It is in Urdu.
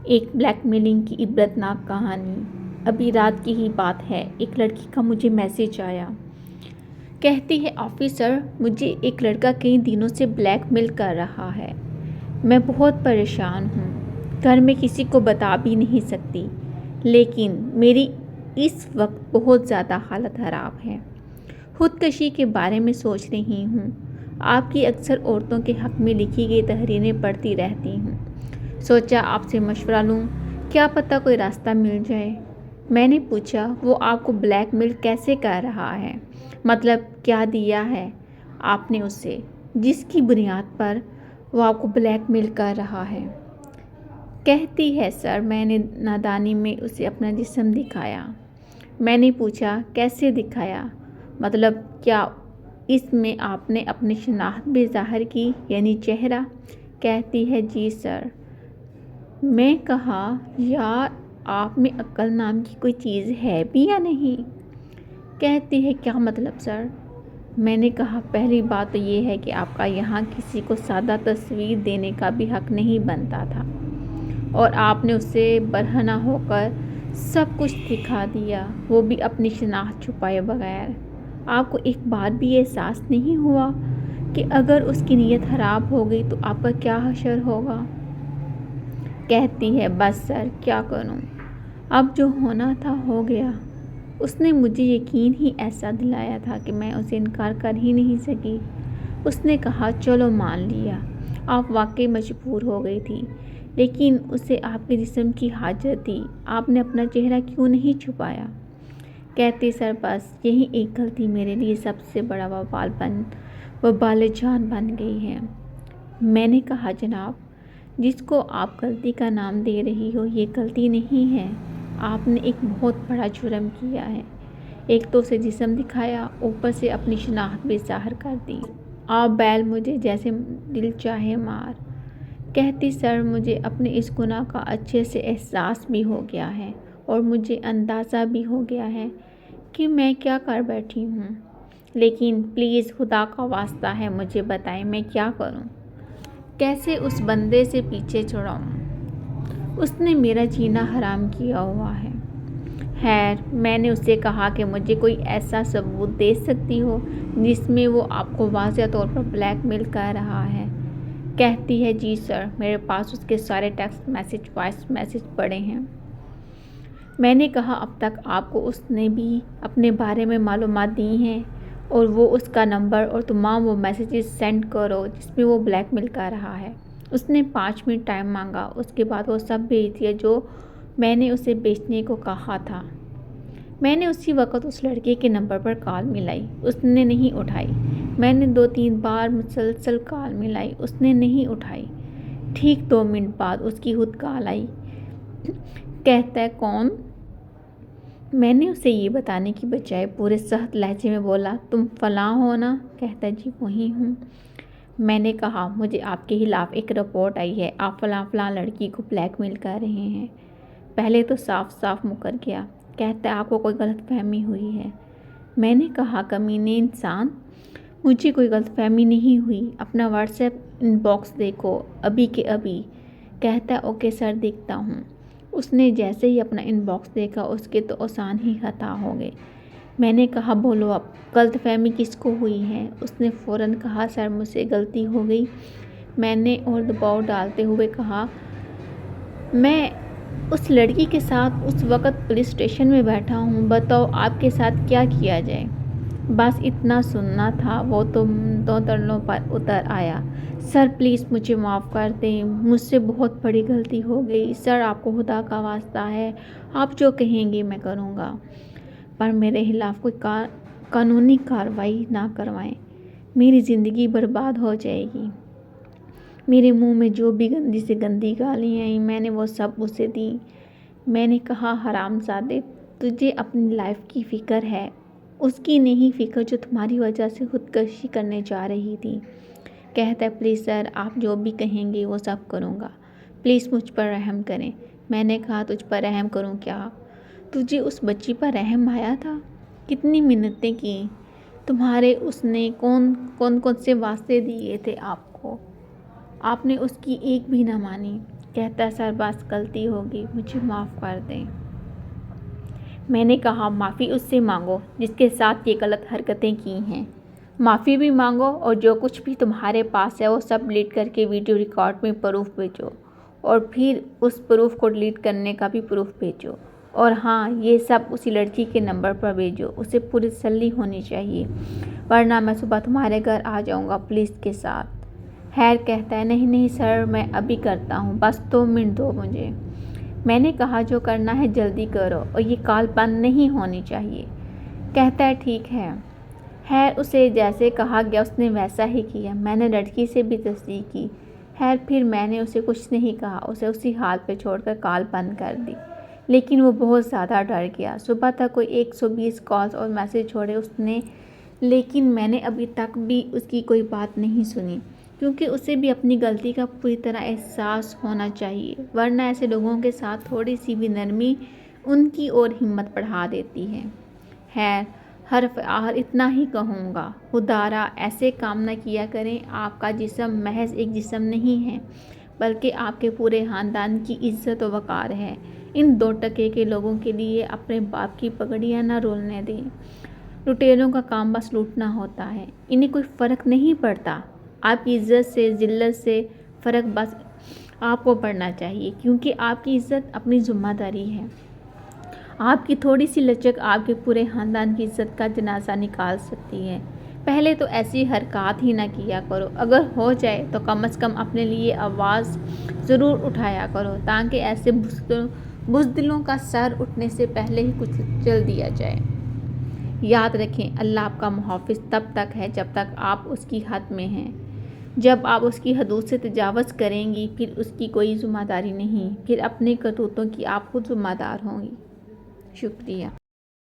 ایک بلیک میلنگ کی عبرتناک کہانی۔ ابھی رات کی ہی بات ہے، ایک لڑکی کا مجھے میسج آیا۔ کہتی ہے آفیسر، مجھے ایک لڑکا کئی دنوں سے بلیک میل کر رہا ہے۔ میں بہت پریشان ہوں، گھر میں کسی کو بتا بھی نہیں سکتی، لیکن میری اس وقت بہت زیادہ حالت خراب ہے۔ خودکشی کے بارے میں سوچ رہی ہوں۔ آپ کی اکثر عورتوں کے حق میں لکھی گئی تحریریں پڑھتی رہتی ہوں۔ سوچا آپ سے مشورہ لوں، کیا پتہ کوئی راستہ مل جائے۔ میں نے پوچھا، وہ آپ کو بلیک میل کیسے کر رہا ہے؟ مطلب کیا دیا ہے آپ نے اسے، جس کی بنیاد پر وہ آپ کو بلیک میل کر رہا ہے؟ کہتی ہے سر، میں نے نادانی میں اسے اپنا جسم دکھایا۔ میں نے پوچھا کیسے دکھایا؟ مطلب کیا اس میں آپ نے اپنی شناخت بھی ظاہر کی، یعنی چہرہ؟ کہتی ہے جی سر۔ میں کہا یار آپ میں عقل نام کی کوئی چیز ہے بھی یا نہیں؟ کہتی ہے کیا مطلب سر؟ میں نے کہا پہلی بات تو یہ ہے کہ آپ کا یہاں کسی کو سادہ تصویر دینے کا بھی حق نہیں بنتا تھا، اور آپ نے اسے برہنہ ہو کر سب کچھ دکھا دیا، وہ بھی اپنی شناخت چھپائے بغیر۔ آپ کو ایک بار بھی احساس نہیں ہوا کہ اگر اس کی نیت خراب ہو گئی تو آپ کا کیا حشر ہوگا؟ کہتی ہے بس سر کیا کروں، اب جو ہونا تھا ہو گیا۔ اس نے مجھے یقین ہی ایسا دلایا تھا کہ میں اسے انکار کر ہی نہیں سکی۔ اس نے کہا چلو مان لیا، آپ واقعی مجبور ہو گئی تھی، لیکن اسے آپ کے جسم کی حاجت تھی، آپ نے اپنا چہرہ کیوں نہیں چھپایا؟ کہتی سر بس یہی ایک غلطی میرے لیے سب سے بڑا وبال جان بن گئی ہے۔ میں نے کہا جناب، جس کو آپ غلطی کا نام دے رہی ہو یہ غلطی نہیں ہے، آپ نے ایک بہت بڑا جرم کیا ہے۔ ایک تو اسے جسم دکھایا، اوپر سے اپنی شناخت بھی ظاہر کر دی۔ آپ بیل مجھے جیسے دل چاہے مار۔ کہتی سر مجھے اپنے اس گناہ کا اچھے سے احساس بھی ہو گیا ہے، اور مجھے اندازہ بھی ہو گیا ہے کہ میں کیا کر بیٹھی ہوں، لیکن پلیز خدا کا واسطہ ہے مجھے بتائیں میں کیا کروں، کیسے اس بندے سے پیچھے چھڑاؤں؟ اس نے میرا جینا حرام کیا ہوا ہے۔ خیر میں نے اسے کہا کہ مجھے کوئی ایسا ثبوت دے سکتی ہو جس میں وہ آپ کو واضح طور پر بلیک میل کر رہا ہے؟ کہتی ہے جی سر، میرے پاس اس کے سارے ٹیکسٹ میسج، وائس میسج پڑے ہیں۔ میں نے کہا اب تک آپ کو اس نے بھی اپنے بارے میں معلومات دی ہیں، اور وہ اس کا نمبر اور تمام وہ میسیجز سینڈ کرو جس میں وہ بلیک میل کر رہا ہے۔ اس نے 5 منٹ ٹائم مانگا، اس کے بعد وہ سب بھیج دیا جو میں نے اسے بیچنے کو کہا تھا۔ میں نے اسی وقت اس لڑکے کے نمبر پر کال ملائی، اس نے نہیں اٹھائی۔ میں نے 2-3 بار مسلسل کال ملائی، اس نے نہیں اٹھائی۔ ٹھیک 2 منٹ بعد اس کی خود کال آئی۔ کہتا ہے کون؟ میں نے اسے یہ بتانے کی بجائے پورے سخت لہجے میں بولا تم فلاں ہو نا؟ کہتا ہے جی وہی ہوں۔ میں نے کہا مجھے آپ کے خلاف ایک رپورٹ آئی ہے، آپ فلاں فلاں لڑکی کو بلیک میل کر رہے ہیں۔ پہلے تو صاف صاف مکر گیا۔ کہتا ہے آپ کو کوئی غلط فہمی ہوئی ہے۔ میں نے کہا کمینے انسان، مجھے کوئی غلط فہمی نہیں ہوئی، اپنا واٹس ایپ ان باکس دیکھو ابھی کے ابھی۔ کہتا ہے اوکے سر دیکھتا ہوں۔ اس نے جیسے ہی اپنا ان باکس دیکھا اس کے تو آسان ہی خطا ہو گئے۔ میں نے کہا بولو اب غلط فہمی کس کو ہوئی ہے؟ اس نے فوراً کہا سر مجھ سے غلطی ہو گئی۔ میں نے اور دباؤ ڈالتے ہوئے کہا میں اس لڑکی کے ساتھ اس وقت پولیس اسٹیشن میں بیٹھا ہوں، بتاؤ آپ کے ساتھ کیا کیا جائے؟ بس اتنا سننا تھا، وہ تو تلوں پر اتر آیا۔ سر پلیز مجھے معاف کر دیں، مجھ سے بہت بڑی غلطی ہو گئی، سر آپ کو خدا کا واسطہ ہے، آپ جو کہیں گے میں کروں گا، پر میرے خلاف کوئی قانونی کارروائی نہ کروائیں، میری زندگی برباد ہو جائے گی۔ میرے منہ میں جو بھی گندی سے گندی گالیاں آئیں میں نے وہ سب اسے دیں۔ میں نے کہا حرام زادے، تجھے اپنی لائف کی فکر ہے، اس کی نہیں فکر جو تمہاری وجہ سے خودکشی کرنے جا رہی تھی۔ کہتا ہے پلیز سر آپ جو بھی کہیں گے وہ سب کروں گا، پلیز مجھ پر رحم کریں۔ میں نے کہا تجھ پر رحم کروں کیا؟ تجھے اس بچی پر رحم آیا تھا؟ کتنی منتیں کی تمہارے، اس نے کون سے واسطے دیے تھے آپ کو، آپ نے اس کی ایک بھی نہ مانی۔ کہتا سر بس غلطی ہوگی، مجھے معاف کر دیں۔ میں نے کہا معافی اس سے مانگو جس کے ساتھ یہ غلط حرکتیں کی ہیں، معافی بھی مانگو اور جو کچھ بھی تمہارے پاس ہے وہ سب ڈیلیٹ کر کے ویڈیو ریکارڈ میں پروف بھیجو، اور پھر اس پروف کو ڈیلیٹ کرنے کا بھی پروف بھیجو، اور ہاں یہ سب اسی لڑکی کے نمبر پر بھیجو، اسے پوری تسلی ہونی چاہیے، ورنہ میں صبح تمہارے گھر آ جاؤں گا پولیس کے ساتھ۔ خیر کہتا ہے نہیں سر میں ابھی کرتا ہوں، بس 2 منٹ دو مجھے۔ میں نے کہا جو کرنا ہے جلدی کرو اور یہ کال بند نہیں ہونی چاہیے۔ کہتا ہے ٹھیک ہے۔ خیر اسے جیسے کہا گیا اس نے ویسا ہی کیا۔ میں نے لڑکی سے بھی تصدیق کی۔ خیر پھر میں نے اسے کچھ نہیں کہا، اسے اسی حال پہ چھوڑ کر کال بند کر دی، لیکن وہ بہت زیادہ ڈر گیا۔ صبح تک کوئی 120 کالز اور میسج چھوڑے اس نے، لیکن میں نے ابھی تک بھی اس کی کوئی بات نہیں سنی، کیونکہ اسے بھی اپنی غلطی کا پوری طرح احساس ہونا چاہیے، ورنہ ایسے لوگوں کے ساتھ تھوڑی سی بھی نرمی ان کی اور ہمت بڑھا دیتی ہے۔ خیر حرف آخر اتنا ہی کہوں گا، خدارا ایسے کام نہ کیا کریں، آپ کا جسم محض ایک جسم نہیں ہے بلکہ آپ کے پورے خاندان کی عزت و وقار ہے۔ ان 2 ٹکے کے لوگوں کے لیے اپنے باپ کی پگڑیاں نہ رولنے دیں۔ لٹیروں کا کام بس لوٹنا ہوتا ہے، انہیں کوئی فرق نہیں پڑتا۔ آپ کی عزت سے ذلت سے فرق بس آپ کو پڑنا چاہیے، کیونکہ آپ کی عزت اپنی ذمہ داری ہے۔ آپ کی تھوڑی سی لچک آپ کے پورے خاندان کی عزت کا جنازہ نکال سکتی ہے۔ پہلے تو ایسی حرکات ہی نہ کیا کرو، اگر ہو جائے تو کم از کم اپنے لیے آواز ضرور اٹھایا کرو، تاکہ ایسے بزدلوں کا سر اٹھنے سے پہلے ہی کچھ چل دیا جائے۔ یاد رکھیں اللہ آپ کا محافظ تب تک ہے جب تک آپ اس کی حد میں ہیں، جب آپ اس کی حدود سے تجاوز کریں گی پھر اس کی کوئی ذمہ داری نہیں، پھر اپنے کرتوتوں کی آپ خود ذمہ دار ہوں گی۔ شکریہ۔